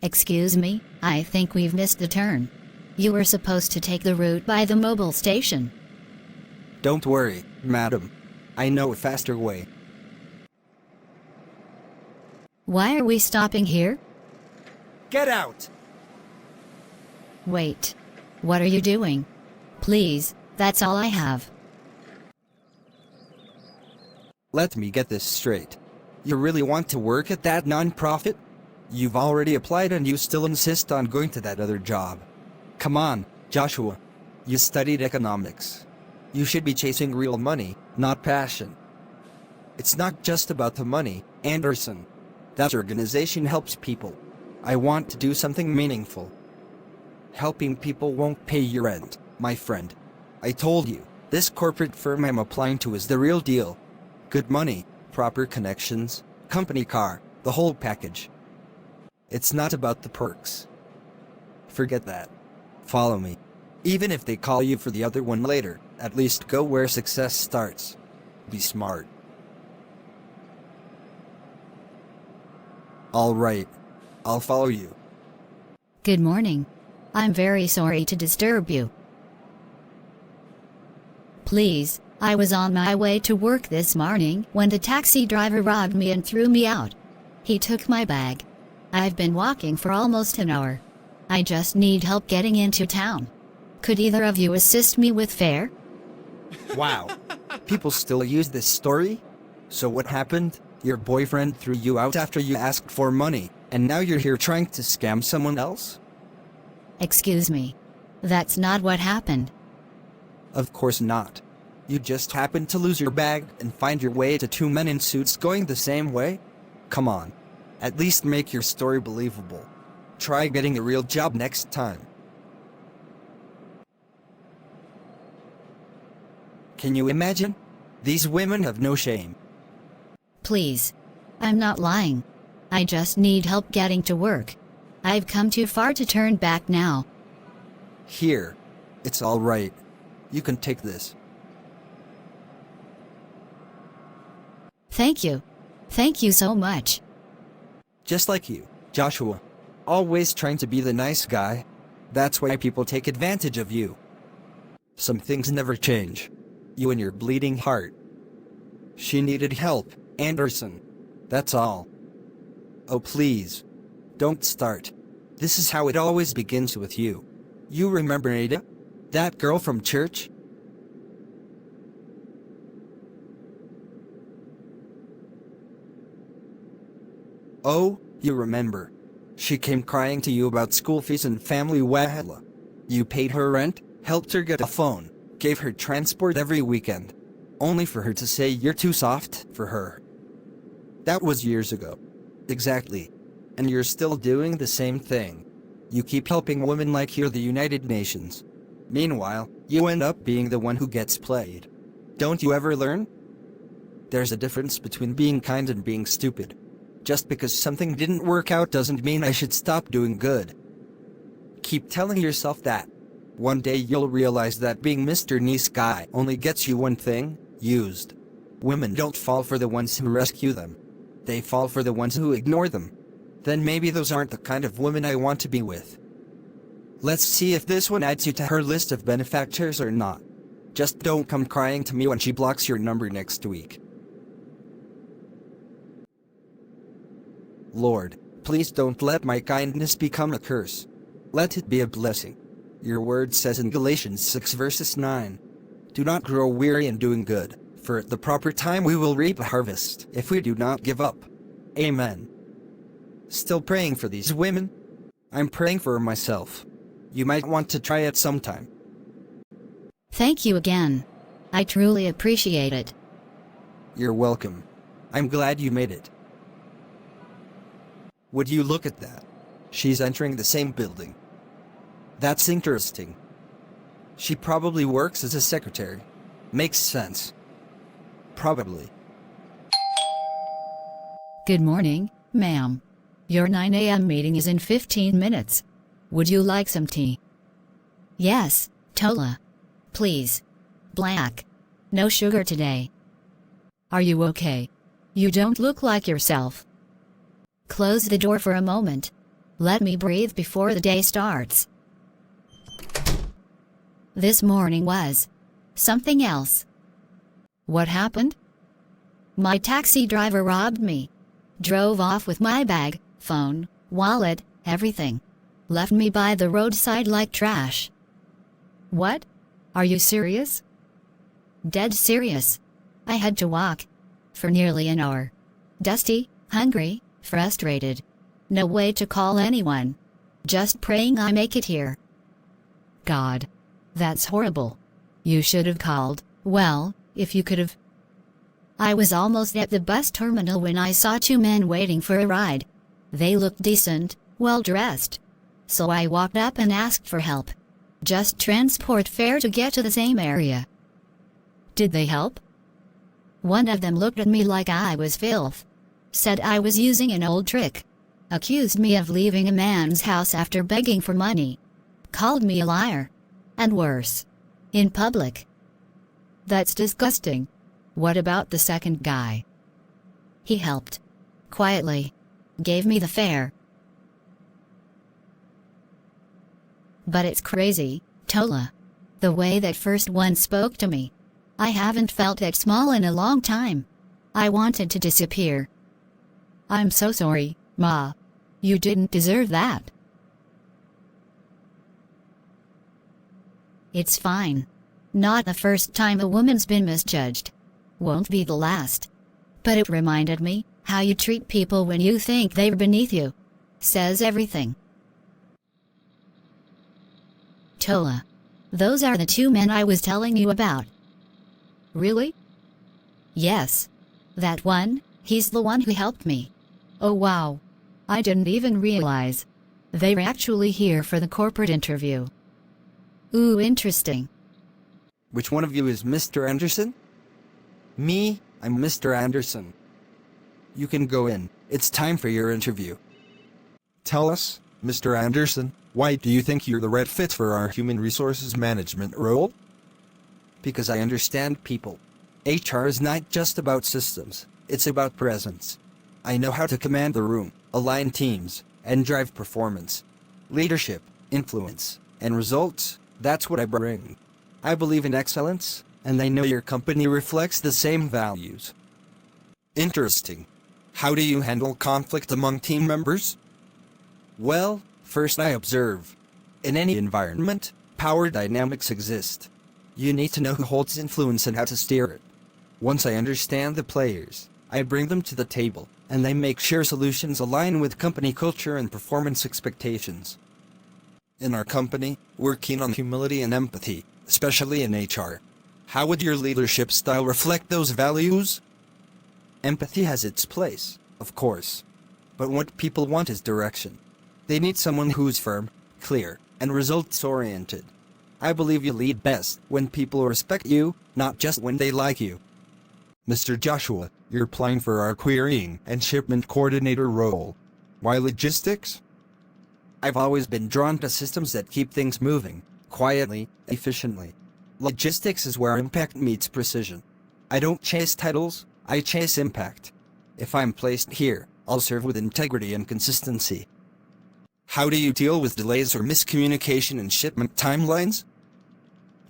Excuse me, I think we've missed the turn. You were supposed to take the route by the mobile station. Don't worry, madam. I know a faster way. Why are we stopping here? Get out! Wait. What are you doing? Please, that's all I have. Let me get this straight. You really want to work at that non-profit? You've already applied and you still insist on going to that other job. Come on, Joshua. You studied economics. You should be chasing real money, not passion. It's not just about the money, Anderson. That organization helps people. I want to do something meaningful. Helping people won't pay your rent, my friend. I told you, this corporate firm I'm applying to is the real deal. Good money, proper connections, company car, the whole package. It's not about the perks. Forget that. Follow me. Even if they call you for the other one later, at least go where success starts. Be smart. All right. I'll follow you. Good morning. I'm very sorry to disturb you. Please, I was on my way to work this morning when the taxi driver robbed me and threw me out. He took my bag. I've been walking for almost an hour. I just need help getting into town. Could either of you assist me with fare? Wow. People still use this story? So what happened? Your boyfriend threw you out after you asked for money, and now you're here trying to scam someone else? Excuse me. That's not what happened. Of course not. You just happened to lose your bag and find your way to two men in suits going the same way? Come on. At least make your story believable. Try getting a real job next time. Can you imagine? These women have no shame. Please. I'm not lying. I just need help getting to work. I've come too far to turn back now. Here. It's all right. You can take this. Thank you. Thank you so much. Just like you, Joshua. Always trying to be the nice guy. That's why people take advantage of you. Some things never change. You and your bleeding heart. She needed help, Anderson. That's all. Oh please. Don't start. This is how it always begins with you. You remember Ada? That girl from church? Oh, you remember. She came crying to you about school fees and family wahala. You paid her rent, helped her get a phone, gave her transport every weekend. Only for her to say you're too soft for her. That was years ago. Exactly. And you're still doing the same thing. You keep helping women like you're the United Nations. Meanwhile, you end up being the one who gets played. Don't you ever learn? There's a difference between being kind and being stupid. Just because something didn't work out doesn't mean I should stop doing good. Keep telling yourself that. One day you'll realize that being Mr. Nice Guy only gets you one thing: used. Women don't fall for the ones who rescue them. They fall for the ones who ignore them. Then maybe those aren't the kind of women I want to be with. Let's see if this one adds you to her list of benefactors or not. Just don't come crying to me when she blocks your number next week. Lord, please don't let my kindness become a curse. Let it be a blessing. Your word says in Galatians 6 verses 9, "Do not grow weary in doing good, for at the proper time we will reap a harvest if we do not give up." Amen. Still praying for these women? I'm praying for myself. You might want to try it sometime. Thank you again. I truly appreciate it. You're welcome. I'm glad you made it. Would you look at that? She's entering the same building. That's interesting. She probably works as a secretary. Makes sense. Probably. Good morning, ma'am. Your 9 a.m. meeting is in 15 minutes. Would you like some tea? Yes, Tola. Please. Black. No sugar today. Are you okay? You don't look like yourself. Close the door for a moment. Let me breathe before the day starts. This morning was something else. What happened? My taxi driver robbed me. Drove off with my bag, phone, wallet, everything. Left me by the roadside like trash. What? Are you serious? Dead serious. I had to walk for nearly an hour. Dusty, hungry, frustrated. No way to call anyone. Just praying I make it here. God. That's horrible. You should have called. Well, if you could have. I was almost at the bus terminal when I saw two men waiting for a ride. They looked decent, well dressed. So I walked up and asked for help. Just transport fare to get to the same area. Did they help? One of them looked at me like I was filth. Said I was using an old trick. Accused me of leaving a man's house after begging for money. Called me a liar. And worse. In public. That's disgusting. What about the second guy? He helped. Quietly. Gave me the fare. But it's crazy, Tola. The way that first one spoke to me. I haven't felt that small in a long time. I wanted to disappear. I'm so sorry, Ma. You didn't deserve that. It's fine. Not the first time a woman's been misjudged. Won't be the last. But it reminded me how you treat people when you think they're beneath you. Says everything. Tola. Those are the two men I was telling you about. Really? Yes. That one, he's the one who helped me. Oh wow. I didn't even realize. They were actually here for the corporate interview. Ooh, interesting. Which one of you is Mr. Anderson? Me, I'm Mr. Anderson. You can go in. It's time for your interview. Tell us, Mr. Anderson, why do you think you're the right fit for our human resources management role? Because I understand people. HR is not just about systems, it's about presence. I know how to command the room, align teams, and drive performance. Leadership, influence, and results, that's what I bring. I believe in excellence, and I know your company reflects the same values. Interesting. How do you handle conflict among team members? Well, first I observe. In any environment, power dynamics exist. You need to know who holds influence and how to steer it. Once I understand the players, I bring them to the table, and I make sure solutions align with company culture and performance expectations. In our company, we're keen on humility and empathy, especially in HR. How would your leadership style reflect those values? Empathy has its place, of course. But what people want is direction. They need someone who's firm, clear, and results-oriented. I believe you lead best when people respect you, not just when they like you. Mr. Joshua, you're applying for our querying and shipment coordinator role. Why logistics? I've always been drawn to systems that keep things moving, quietly, efficiently. Logistics is where impact meets precision. I don't chase titles, I chase impact. If I'm placed here, I'll serve with integrity and consistency. How do you deal with delays or miscommunication in shipment timelines?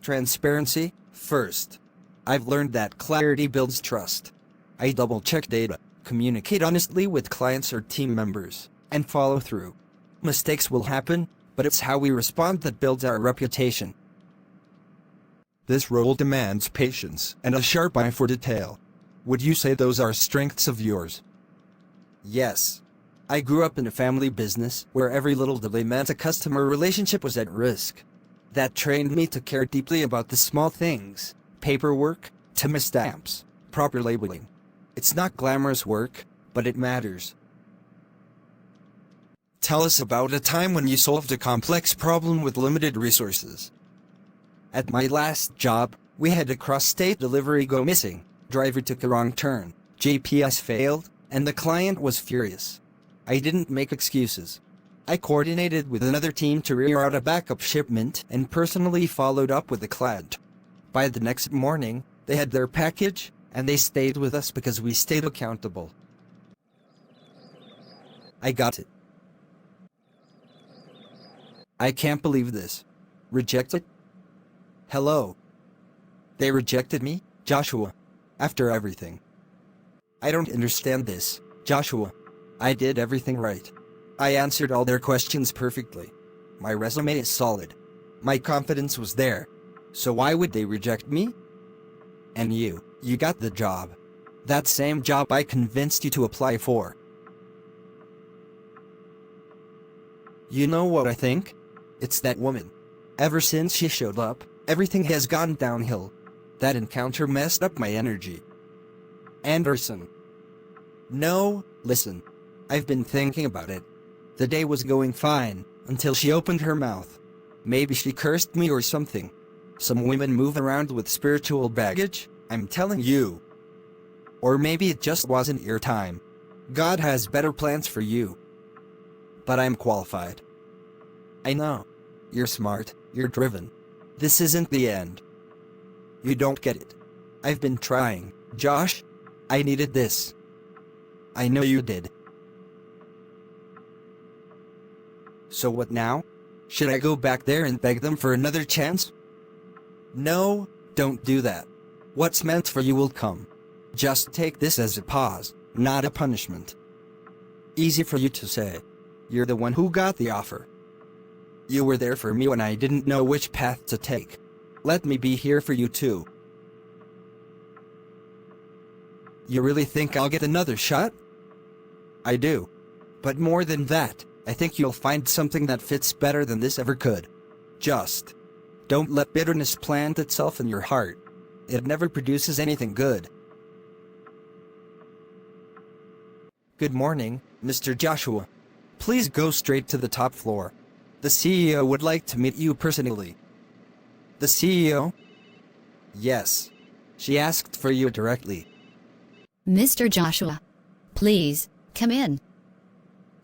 Transparency, first. I've learned that clarity builds trust. I double-check data, communicate honestly with clients or team members, and follow through. Mistakes will happen, but it's how we respond that builds our reputation. This role demands patience and a sharp eye for detail. Would you say those are strengths of yours? Yes. I grew up in a family business where every little delay meant a customer relationship was at risk. That trained me to care deeply about the small things, paperwork, timestamps, proper labeling. It's not glamorous work, but it matters. Tell us about a time when you solved a complex problem with limited resources. At my last job, we had a cross-state delivery go missing. Driver took a wrong turn, GPS failed, and the client was furious. I didn't make excuses. I coordinated with another team to reroute a backup shipment and personally followed up with the client. By the next morning, they had their package, and they stayed with us because we stayed accountable. I got it. I can't believe this. Rejected? Hello. They rejected me, Joshua. After everything. I don't understand this, Joshua. I did everything right. I answered all their questions perfectly. My resume is solid. My confidence was there. So why would they reject me? And you got the job. That same job I convinced you to apply for. You know what I think? It's that woman. Ever since she showed up, everything has gone downhill. That encounter messed up my energy. Anderson. No, listen. I've been thinking about it. The day was going fine, until she opened her mouth. Maybe she cursed me or something. Some women move around with spiritual baggage, I'm telling you. Or maybe it just wasn't your time. God has better plans for you. But I'm qualified. I know. You're smart, you're driven. This isn't the end. You don't get it. I've been trying, Josh. I needed this. I know you did. So what now? Should I go back there and beg them for another chance? No, don't do that. What's meant for you will come. Just take this as a pause, not a punishment. Easy for you to say. You're the one who got the offer. You were there for me when I didn't know which path to take. Let me be here for you too. You really think I'll get another shot? I do. But more than that, I think you'll find something that fits better than this ever could. Just don't let bitterness plant itself in your heart. It never produces anything good. Good morning, Mr. Joshua. Please go straight to the top floor. The CEO would like to meet you personally. The CEO? Yes. She asked for you directly. Mr. Joshua, please, come in.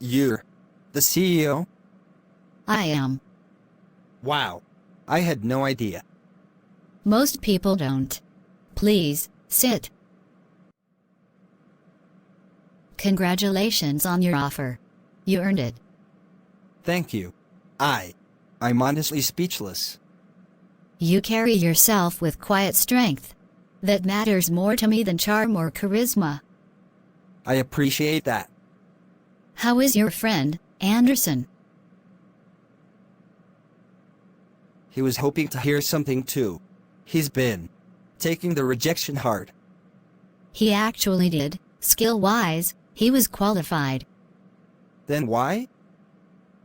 You're the CEO? I am. Wow. I had no idea. Most people don't. Please, sit. Congratulations on your offer. You earned it. Thank you. I'm honestly speechless. You carry yourself with quiet strength. That matters more to me than charm or charisma. I appreciate that. How is your friend, Anderson? He was hoping to hear something too. He's been taking the rejection hard. He actually did. Skill-wise, he was qualified. Then why?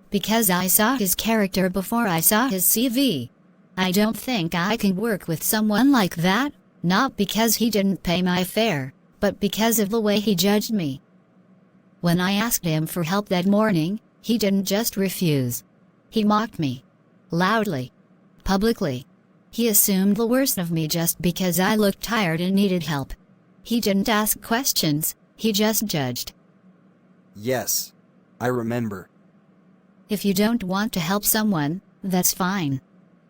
Because I saw his character before I saw his CV. I don't think I can work with someone like that, not because he didn't pay my fare, but because of the way he judged me. When I asked him for help that morning, he didn't just refuse. He mocked me. Loudly. Publicly. He assumed the worst of me just because I looked tired and needed help. He didn't ask questions, he just judged. Yes. I remember. If you don't want to help someone, that's fine.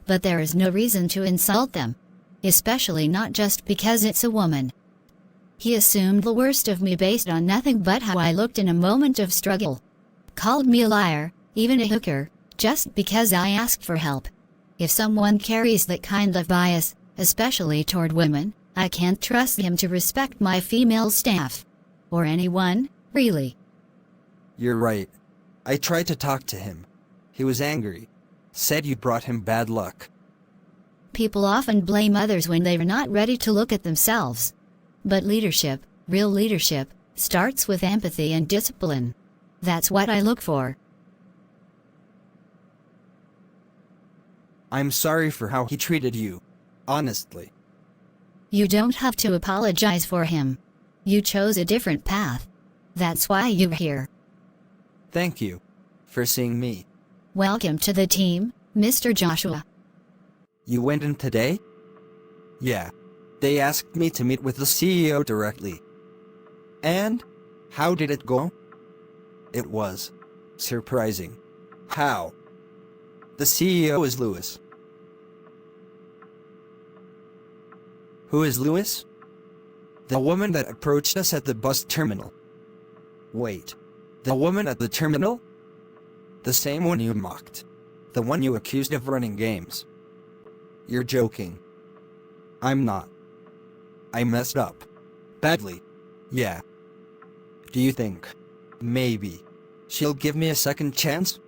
But there is no reason to insult them. Especially not just because it's a woman. He assumed the worst of me based on nothing but how I looked in a moment of struggle. Called me a liar, even a hooker, just because I asked for help. If someone carries that kind of bias, especially toward women, I can't trust him to respect my female staff. Or anyone, really. You're right. I tried to talk to him. He was angry. Said you brought him bad luck. People often blame others when they're not ready to look at themselves. But leadership, real leadership, starts with empathy and discipline. That's what I look for. I'm sorry for how he treated you. Honestly. You don't have to apologize for him. You chose a different path. That's why you're here. Thank you for seeing me. Welcome to the team, Mr. Joshua. You went in today? Yeah. They asked me to meet with the CEO directly. And? How did it go? It was surprising. How? The CEO is Louis. Who is Louis? The woman that approached us at the bus terminal. Wait. The woman at the terminal? The same one you mocked. The one you accused of running games. You're joking. I'm not. I messed up. Badly. Yeah. Do you think, maybe, she'll give me a second chance?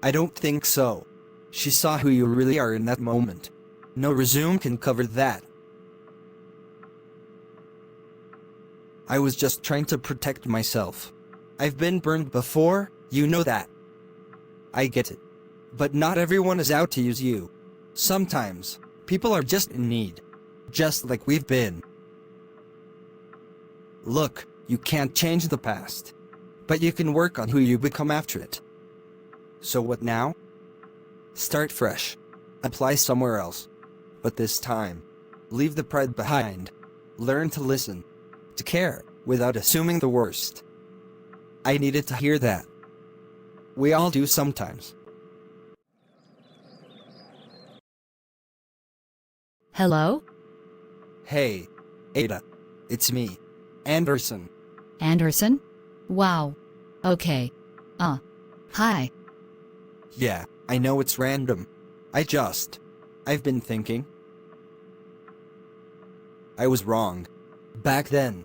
I don't think so. She saw who you really are in that moment. No resume can cover that. I was just trying to protect myself. I've been burned before, you know that. I get it. But not everyone is out to use you. Sometimes, people are just in need. Just like we've been. Look, you can't change the past. But you can work on who you become after it. So what now? Start fresh. Apply somewhere else. But this time, leave the pride behind. Learn to listen. To care, without assuming the worst. I needed to hear that. We all do sometimes. Hello? Hey, Ada. It's me, Anderson. Anderson? Wow. Okay. Hi. Yeah, I know it's random. I've been thinking. I was wrong. Back then.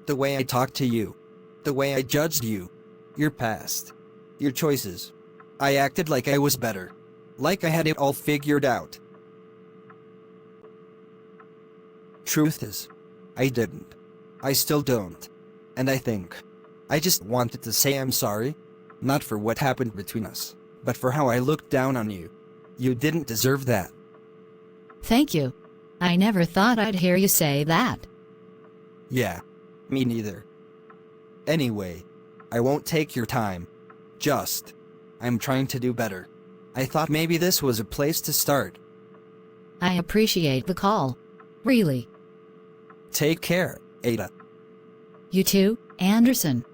The way I talked to you. The way I judged you. Your past. Your choices. I acted like I was better. Like I had it all figured out. Truth is, I didn't. I still don't. And I think, I just wanted to say I'm sorry. Not for what happened between us, but for how I looked down on you. You didn't deserve that. Thank you. I never thought I'd hear you say that. Yeah, me neither. Anyway, I won't take your time. I'm trying to do better. I thought maybe this was a place to start. I appreciate the call. Really. Take care, Ada. You too, Anderson.